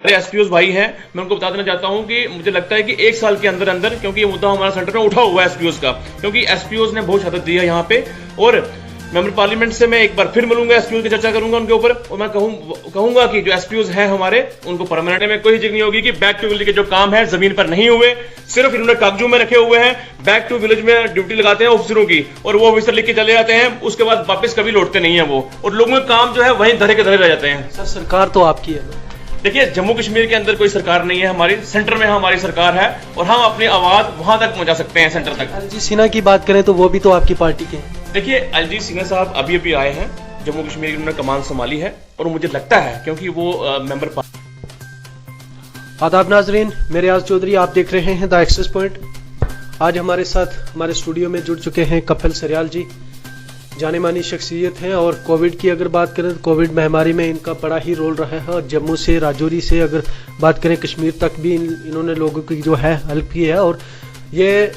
SPO भाई हैं, मैं उनको बता देना चाहता हूं कि मुझे लगता है कि एक साल के अंदर अंदर, क्योंकि ये मुद्दा हमारा सेंटर में उठा हुआ है एसपीओ का, क्योंकि एसपीओ ने बहुत शहादत दी है यहाँ पे। और मेंबर पार्लियामेंट से मैं एक बार फिर मिलूंगा, एसपीओ की चर्चा करूंगा उनके ऊपर, और मैं कहूंगा कि जो एसपीओ हैं हमारे, उनको परमानेंट में कोई जिक्र नहीं होगी कि बैक टू विलेज के जो काम है जमीन पर नहीं हुए, सिर्फ इन्होंने कागजों में रखे हुए हैं। बैक टू विलेज में ड्यूटी लगाते हैं ऑफिसरों की, और वो ऑफिसर लिख के चले जाते हैं, उसके बाद वापस कभी लौटते नहीं है वो, और लोगों के काम जो है वहीं धरे के धरे रह जाते हैं। सर सरकार तो आपकी है। देखिए, जम्मू कश्मीर के अंदर कोई सरकार नहीं है हमारी, सेंटर में हमारी सरकार है, और हम अपनी आवाज वहां तक पहुंचा सकते हैं, सेंटर तक। अरिजीत सिन्हा की बात करें तो वो भी तो आपकी पार्टी के हैं। देखिए, अरिजीत सिन्हा साहब अभी आए हैं जम्मू कश्मीर की, उन्होंने कमान संभाली है, और मुझे लगता है क्योंकि वो मेंबर। आदाब नाजरीन, मेरे आज चौधरी, आप देख रहे हैं द एक्सेस पॉइंट। आज हमारे साथ हमारे स्टूडियो में जुड़ चुके हैं कपिल सरियाल जी, जाने मानी शख्सियत हैं। और कोविड की अगर बात करें तो कोविड महामारी में इनका बड़ा ही रोल रहा है, और जम्मू से, राजौरी से अगर बात करें कश्मीर तक भी इन्होंने लोगों की जो है हेल्प की है, और ये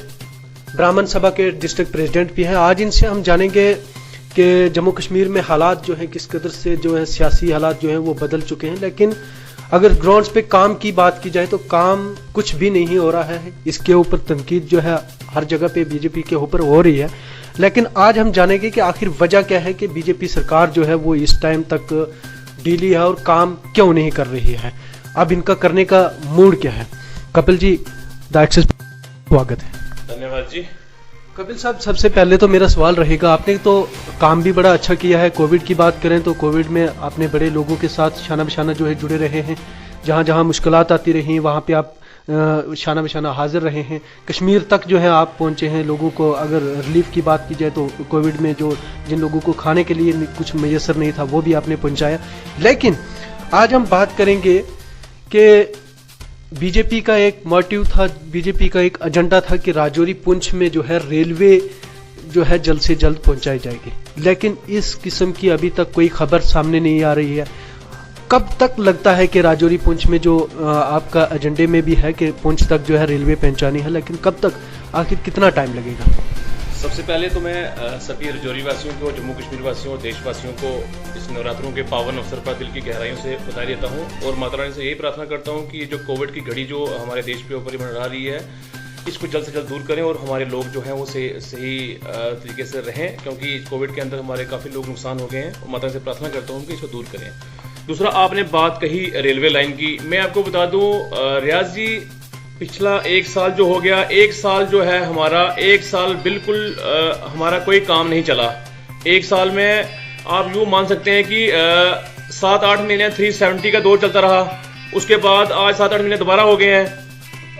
ब्राह्मण सभा के डिस्ट्रिक्ट प्रेसिडेंट भी हैं। आज इनसे हम जानेंगे कि जम्मू कश्मीर में हालात जो है किस कदर से जो है सियासी हालात जो है वो बदल चुके हैं, लेकिन अगर ग्राउंड्स पे काम की बात की जाए तो काम कुछ भी नहीं हो रहा है। इसके ऊपर तनकीद जो है हर जगह पे बीजेपी के ऊपर हो रही है, लेकिन आज हम जानेंगे कि आखिर वजह क्या है कि बीजेपी सरकार जो है वो इस टाइम तक ढीली है और काम क्यों नहीं कर रही है, अब इनका करने का मूड क्या है। कपिल जी, द एक्सेस स्वागत है। धन्यवाद जी। कपिल साहब, सबसे पहले तो मेरा सवाल रहेगा, आपने तो काम भी बड़ा अच्छा किया है। कोविड की बात करें तो कोविड में आपने बड़े लोगों के साथ शाना बशाना जो है जुड़े रहे हैं, जहां जहां मुश्किलात आती रही वहां पे आप शाना बशाना हाजिर रहे हैं। कश्मीर तक जो है आप पहुंचे हैं, लोगों को अगर रिलीफ की बात की जाए तो कोविड में जो जिन लोगों को खाने के लिए कुछ मैसर नहीं था वो भी आपने पहुंचाया। लेकिन आज हम बात करेंगे कि बीजेपी का एक मोटिव था, बीजेपी का एक एजेंडा था कि राजौरी पुंछ में जो है रेलवे जो है जल्द से जल्द पहुंचाई जाएगी, लेकिन इस किस्म की अभी तक कोई खबर सामने नहीं आ रही है। कब तक लगता है कि राजौरी पुंछ में जो आपका एजेंडे में भी है कि पुंछ तक जो है रेलवे पहुंचानी है, लेकिन कब तक, आखिर कितना टाइम लगेगा? सबसे पहले तो मैं सभी राजौरी वासियों को, जम्मू कश्मीर वासियों और देशवासियों को इस नवरात्रों के पावन अवसर पर दिल की गहराइयों से बधाई देता हूं, और माता रानी से यही प्रार्थना करता हूं कि जो कोविड की घड़ी जो हमारे देश पे ऊपर मंडरा रही है, इसको जल्द से जल्द दूर करें, और हमारे लोग जो हैं वो सही तरीके से रहें, क्योंकि कोविड के अंदर हमारे काफ़ी लोग नुकसान हो गए हैं, और माता रानी से प्रार्थना करता हूँ कि इसको दूर करें। दूसरा, आपने बात कही रेलवे लाइन की, मैं आपको बता दूं रियाज जी, पिछला एक साल जो हो गया, एक साल जो है हमारा, एक साल बिल्कुल हमारा कोई काम नहीं चला। एक साल में आप यूँ मान सकते हैं कि 7-8 महीने 370 का दौर चलता रहा, उसके बाद आज 7-8 महीने दोबारा हो गए हैं,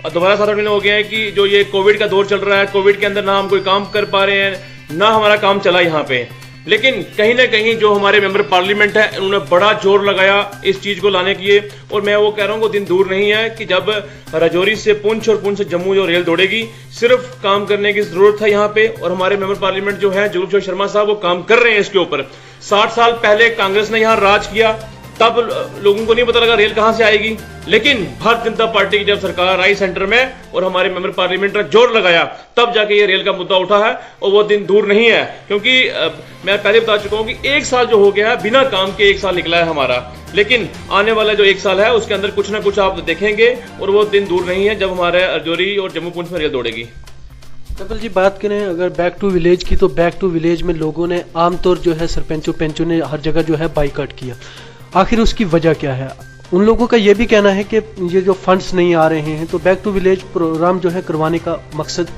दोबारा 7-8 महीने हो गए हैं कि जो ये कोविड का दौर चल रहा है, कोविड के अंदर ना हम कोई काम कर पा रहे हैं, ना हमारा काम चला यहाँ पे। लेकिन कहीं ना कहीं जो हमारे मेंबर पार्लियामेंट है, उन्होंने बड़ा जोर लगाया इस चीज को लाने के लिए, और मैं वो कह रहा हूँ वो दिन दूर नहीं है कि जब राजौरी से पुंछ और पुंछ से जम्मू जो रेल दौड़ेगी, सिर्फ काम करने की जरूरत है यहाँ पे, और हमारे मेंबर पार्लियामेंट जो है जुगल किशोर शर्मा साहब वो काम कर रहे हैं इसके ऊपर। 60 साल पहले कांग्रेस ने यहाँ राज किया, तब लोगों को नहीं पता लगा रेल कहां से आएगी, लेकिन भारतीय जनता पार्टी की जब सरकार आई सेंटर में और हमारे मेंबर पार्लियामेंट ने जोर लगाया, तब जाके ये रेल का मुद्दा उठा है, और वो दिन दूर नहीं है। क्योंकि मैं पहले बता चुका हूं कि एक साल जो हो गया है, बिना काम के एक साल निकला है हमारा, लेकिन आने वाला जो एक साल है उसके अंदर कुछ ना कुछ आप देखेंगे, और वो दिन दूर नहीं है जब हमारे राजौरी और जम्मू पुंछ में रेल दौड़ेगी। कपिल जी, बात करें अगर बैक टू विलेज की, तो बैक टू विलेज में लोगों ने आमतौर जो है सरपंचों पेंचों ने हर जगह जो है बाइकआउट किया, आखिर उसकी वजह क्या है? उन लोगों का यह भी कहना है कि ये जो फंड्स नहीं आ रहे हैं, तो बैक टू विलेज प्रोग्राम जो है करवाने का मकसद।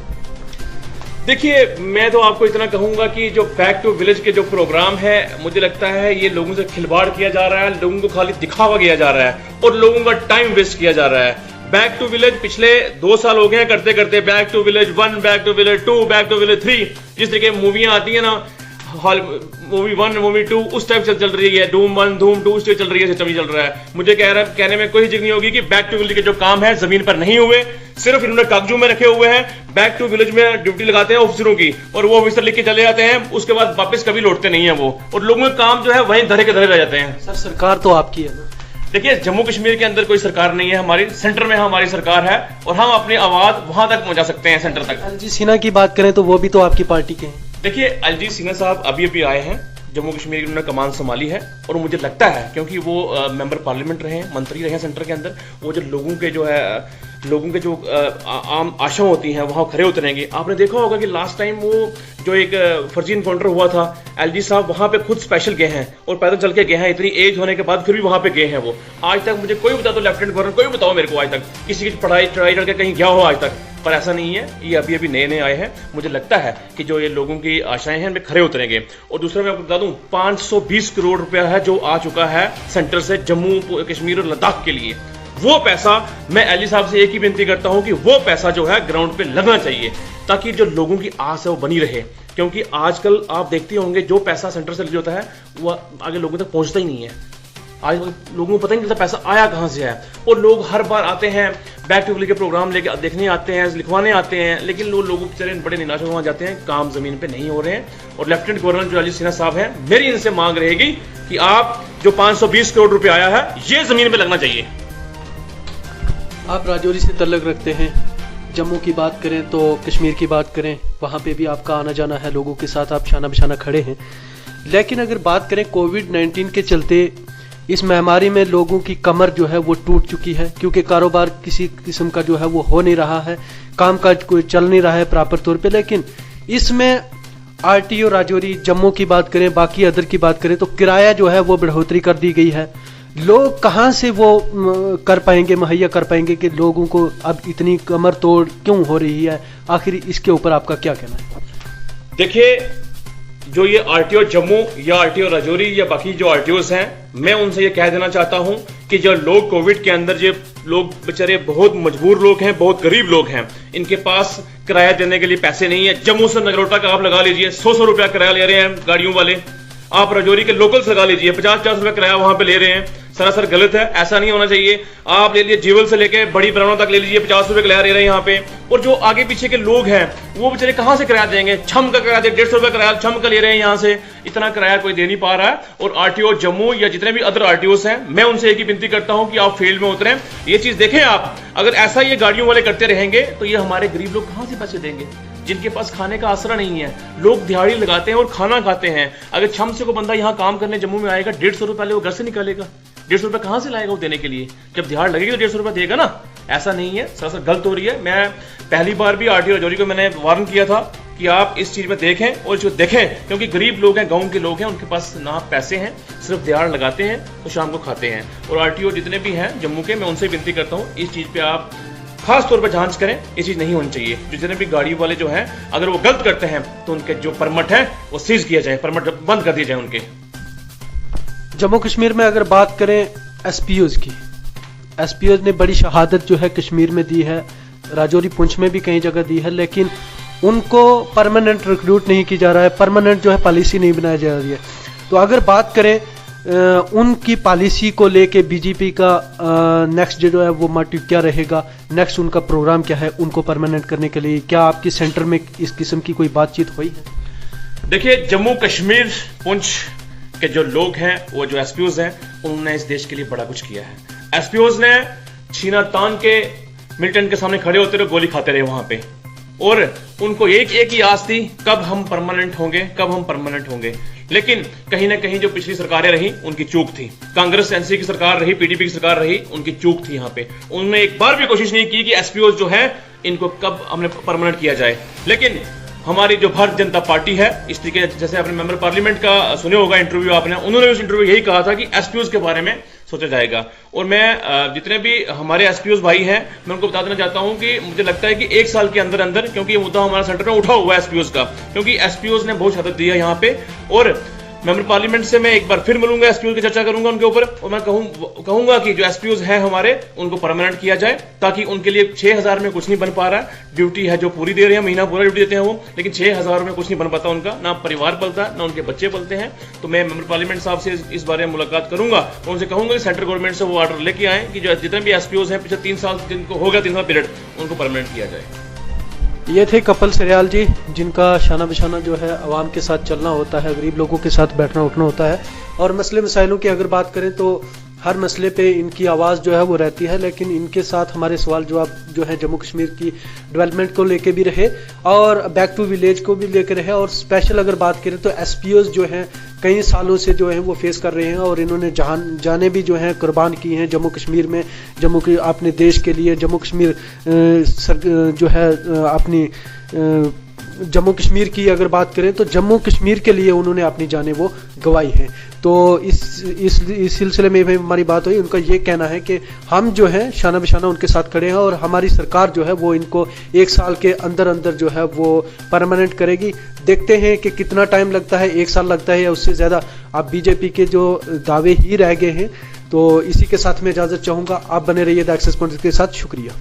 देखिए, मैं तो आपको इतना कहूंगा कि जो बैक टू विलेज के जो प्रोग्राम है, मुझे लगता है ये लोगों से खिलवाड़ किया जा रहा है, लोगों को खाली दिखावा किया जा रहा है, और लोगों का टाइम वेस्ट किया जा रहा है। बैक टू विलेज पिछले 2 साल हो गए हैं करते करते, back to village 1, back to village 2, back to village 3, जिस तरीके मूवियां आती है ना, हॉल मूवी 1, मूवी 2 उस टाइप से चल रही है, धूम 1, धूम 2 उस टाइप चल रही है, सिस्टम ही चल रहा है। मुझे कहने में कोई जिक्र नहीं होगी कि बैक टू विलेज के जो काम है जमीन पर नहीं हुए, सिर्फ इन्होंने कागजों में रखे हुए हैं। बैक टू विलेज में ड्यूटी लगाते हैं ऑफिसरों की, और वो ऑफिसर लिख के चले जाते हैं, उसके बाद वापस कभी लौटते नहीं है वो, और लोगों के काम जो है वहीं धरे के धरे रह जाते हैं। सर सरकार तो आपकी है ना? देखिए, जम्मू कश्मीर के अंदर कोई सरकार नहीं है हमारी, सेंटर में हमारी सरकार है, और हम अपनी आवाज वहां तक पहुंचा सकते हैं, सेंटर तक। अरिजीत सिन्हा की बात करें तो वो भी तो आपकी पार्टी के हैं। देखिए, अरिजीत सिन्हा साहब अभी आए हैं जम्मू कश्मीर की उन्होंने कमान संभाली है और मुझे लगता है क्योंकि वो मेंबर पार्लियामेंट रहे हैं, मंत्री रहे हैं सेंटर के अंदर, वो जो लोगों के जो आम आशा होती हैं वहाँ खरे उतरेंगे। आपने देखा होगा कि लास्ट टाइम वो जो एक फर्जी इनकाउंटर हुआ था, एलजी साहब वहाँ पे खुद स्पेशल गए हैं और पैदल चल के गए हैं, इतनी एज होने के बाद फिर भी वहाँ पे गए हैं वो। आज तक मुझे कोई बता दो, लेफ्टिनेंट गवर्नर कोई बताओ मेरे को आज तक किसी की चढ़ाई करके कहीं गया हो आज तक, पर ऐसा नहीं है। ये अभी अभी नए आए हैं। मुझे लगता है कि जो ये लोगों की आशाएं हैं, इनमें खरे उतरेंगे। और दूसरा मैं आपको बता दूं, 520 करोड़ रुपया है जो आ चुका है सेंटर से जम्मू कश्मीर और लद्दाख के लिए। वो पैसा, मैं एली साहब से एक ही विनती करता हूं कि वो पैसा जो है ग्राउंड पे लगना चाहिए, ताकि जो लोगों की आस है वो बनी रहे। क्योंकि आजकल आप देखते होंगे जो पैसा सेंटर से लिया होता है वो आगे लोगों तक पहुंचता ही नहीं है। आज लोगों को पता ही नहीं चलता पैसा आया कहां से है। और लोग हर बार आते हैं, बैक टू विलेज के प्रोग्राम लेके देखने आते हैं, लिखवाने आते हैं, लेकिन लोग बेचारे बड़े निराश वहां जाते हैं, काम जमीन पे नहीं हो रहे हैं। और लेफ्टिनेंट गवर्नर जो अली सिन्हा साहब हैं, मेरी इनसे मांग रहेगी कि आप जो 520 करोड़ रुपए आया है ये जमीन पे लगना चाहिए। आप राजौरी से तल्लुक़ रखते हैं, जम्मू की बात करें तो कश्मीर की बात करें, वहाँ पे भी आपका आना जाना है, लोगों के साथ आप शाना बिशाना खड़े हैं। लेकिन अगर बात करें कोविड-19 के चलते इस महामारी में लोगों की कमर जो है वो टूट चुकी है, क्योंकि कारोबार किसी किस्म का जो है वो हो नहीं रहा है, कामकाज कोई चल नहीं रहा है प्रॉपर तौर पे। लेकिन इसमें आरटीओ राजौरी, जम्मू की बात करें, बाकी अदर की बात करें तो किराया जो है वो बढ़ोतरी कर दी गई है। लोग कहाँ से वो कर पाएंगे, मुहैया कर पाएंगे कि लोगों को अब इतनी कमर तोड़ क्यों हो रही है? आखिर इसके ऊपर आपका क्या कहना है? देखिए, जो ये आरटीओ जम्मू या आरटीओ राजौरी या बाकी जो आरटीओस हैं, मैं उनसे ये कह देना चाहता हूं कि जो लोग कोविड के अंदर, जो लोग बेचारे बहुत मजबूर लोग हैं, बहुत गरीब लोग हैं, इनके पास किराया देने के लिए पैसे नहीं है। जम्मू से नगरोटा का आप लगा लीजिए, 100 रुपया किराया ले रहे हैं गाड़ियों वाले। आप राजौरी के लोकल्स लगा लीजिए, 50-50 रुपया किराया वहां पे ले रहे हैं। सरासर गलत है, ऐसा नहीं होना चाहिए। आप ले लीजिए जीवल से लेके बड़ी ब्राह्मणों तक ले लीजिए, 50 रुपए किराया ले रहे हैं यहाँ पे। और जो आगे पीछे के लोग हैं वो बेचारे कहां से किराया देंगे? छम का किराया दे, 150 रुपए किराया छम का ले रहे हैं यहाँ से, इतना किराया कोई दे नहीं पा रहा है। और आरटीओ जम्मू या जितने भी अदर आरटीओस हैं, मैं उनसे एक ही विनती करता हूं कि आप फील्ड में उतरें, ये चीज देखें आप। अगर ऐसा ये गाड़ियों वाले करते रहेंगे तो ये हमारे गरीब लोग कहां से पैसे देंगे, जिनके पास खाने का आसरा नहीं है। लोग दिहाड़ी लगाते हैं और खाना खाते हैं। अगर छम से को बंदा यहाँ काम करने जम्मू में आएगा, 150 रुपए पहले वो घर से निकालेगा, 150 रुपए कहां से लाएगा वो देने के लिए? जब दिहाड़ लगेगी तो 150 रुपए देगा ना। ऐसा नहीं है, सरासर गलत हो रही है। मैं पहली बार भी आरटीओ राजौरी को मैंने वार्न किया था कि आप इस चीज में देखें और इसको देखें, क्योंकि गरीब लोग हैं, गांव के लोग हैं, उनके पास ना पैसे हैं, सिर्फ दिहाड़ लगाते हैं तो शाम को खाते हैं। और आरटीओ जितने भी हैं जम्मू के, मैं उनसे विनती करता हूँ इस चीज पे आप खास तौर पर जांच करें। ये चीज नहीं होनी चाहिए। जितने भी गाड़ी वाले जो हैं, अगर वो गलत करते हैं तो उनके जो परमिट है वो सीज किया जाए, परमिट बंद कर दिए जाए उनके। जम्मू कश्मीर में अगर बात करें एसपीओज की, एसपीओज ने बड़ी शहादत जो है कश्मीर में दी है, राजौरी पुंछ में भी कई जगह दी है, लेकिन उनको परमानेंट रिक्रूट नहीं की जा रहा है, परमानेंट जो है पॉलिसी नहीं बनाई जा रही है। तो अगर बात करें उनकी पॉलिसी को लेके बीजेपी का नेक्स्ट जो है वो मोटिव क्या रहेगा, नेक्स्ट उनका प्रोग्राम क्या है उनको परमानेंट करने के लिए, क्या आपकी सेंटर में इस किस्म की कोई बातचीत हुई है? देखिए, जम्मू कश्मीर पुंछ के जो लोग हैं, वो जो एसपीओज हैं, उन्होंने इस देश के लिए बड़ा कुछ किया है। एसपीओज ने छीना तान के मिलिटेंट के सामने खड़े होते रहे, गोली खाते रहे वहां पे, और उनको एक ही आस थी, कब हम परमानेंट होंगे, कब हम परमानेंट होंगे। लेकिन कहीं ना कहीं जो पिछली सरकारें रही उनकी चूक थी। कांग्रेस एनसी की सरकार रही, पीडीपी की सरकार रही, उनकी चूक थी। यहाँ पे उन्होंने एक बार भी कोशिश नहीं की कि एसपीओज जो है इनको कब हमने परमानेंट किया जाए। लेकिन हमारी जो भारतीय जनता पार्टी है, इस तरीके जैसे आपने मेंबर पार्लियामेंट का सुने होगा इंटरव्यू आपने, उन्होंने उस इंटरव्यू यही कहा था कि एसपीओज के बारे में सोचा जाएगा। और मैं जितने भी हमारे एसपीओज भाई हैं, मैं उनको बता देना चाहता हूं कि मुझे लगता है कि 1 साल के अंदर अंदर, क्योंकि ये मुद्दा हमारा सेंटर में उठा हुआ है एसपीओज का, क्योंकि एसपीओज ने बहुत शहादत दी है यहाँ पे। और मेंबर पार्लियामेंट से मैं एक बार फिर मिलूंगा, एसपीओ की चर्चा करूंगा उनके ऊपर, और मैं कहूंगा कि जो एसपीओज हैं हमारे, उनको परमानेंट किया जाए, ताकि उनके लिए 6000 में कुछ नहीं बन पा रहा है। ड्यूटी है जो पूरी दे रहे हैं, महीना पूरा ड्यूटी देते हैं वो, लेकिन 6000 में कुछ नहीं बन पाता उनका, ना परिवार पलता, ना उनके बच्चे पलते हैं। तो मैं मेंबर पार्लियामेंट साहब से इस बारे में मुलाकात करूंगा, उनसे कहूंगा कि सेंट्रल गवर्नमेंट से वो ऑर्डर लेके आए कि जो जितने भी एसपीओज हैं पिछले 3 साल जिनको होगा 3 साल पीरियड, उनको परमानेंट किया जाए। ये थे कपिल सरियाल जी, जिनका शाना बिशाना जो है आवाम के साथ चलना होता है, गरीब लोगों के साथ बैठना उठना होता है। और मसले मसाइलों की अगर बात करें तो हर मसले पे इनकी आवाज़ जो है वो रहती है, लेकिन इनके साथ हमारे सवाल जवाब जो है जम्मू कश्मीर की डेवलपमेंट को लेके भी रहे और बैक टू विलेज को भी लेकर रहे। और स्पेशल अगर बात करें तो एसपीओज जो हैं कई सालों से जो है वो फेस कर रहे हैं और इन्होंने जाने भी जो है कुर्बान की हैं जम्मू कश्मीर में, अपने देश के लिए। जम्मू कश्मीर जो है अपनी जम्मू कश्मीर की अगर बात करें तो जम्मू कश्मीर के लिए उन्होंने अपनी जानें वो गंवाई हैं। तो इस सिलसिले में हमारी बात हुई, उनका ये कहना है कि हम जो है शाना बिशाना उनके साथ खड़े हैं और हमारी सरकार जो है वो इनको 1 साल के अंदर अंदर जो है वो परमानेंट करेगी। देखते हैं कि कितना टाइम लगता है, 1 साल लगता है या उससे ज़्यादा। अब बीजेपी के जो दावे ही रह गए हैं। तो इसी के साथ मैं इजाज़त चाहूँगा, आप बने रहिए द एक्सेस पॉइंट के साथ। शुक्रिया।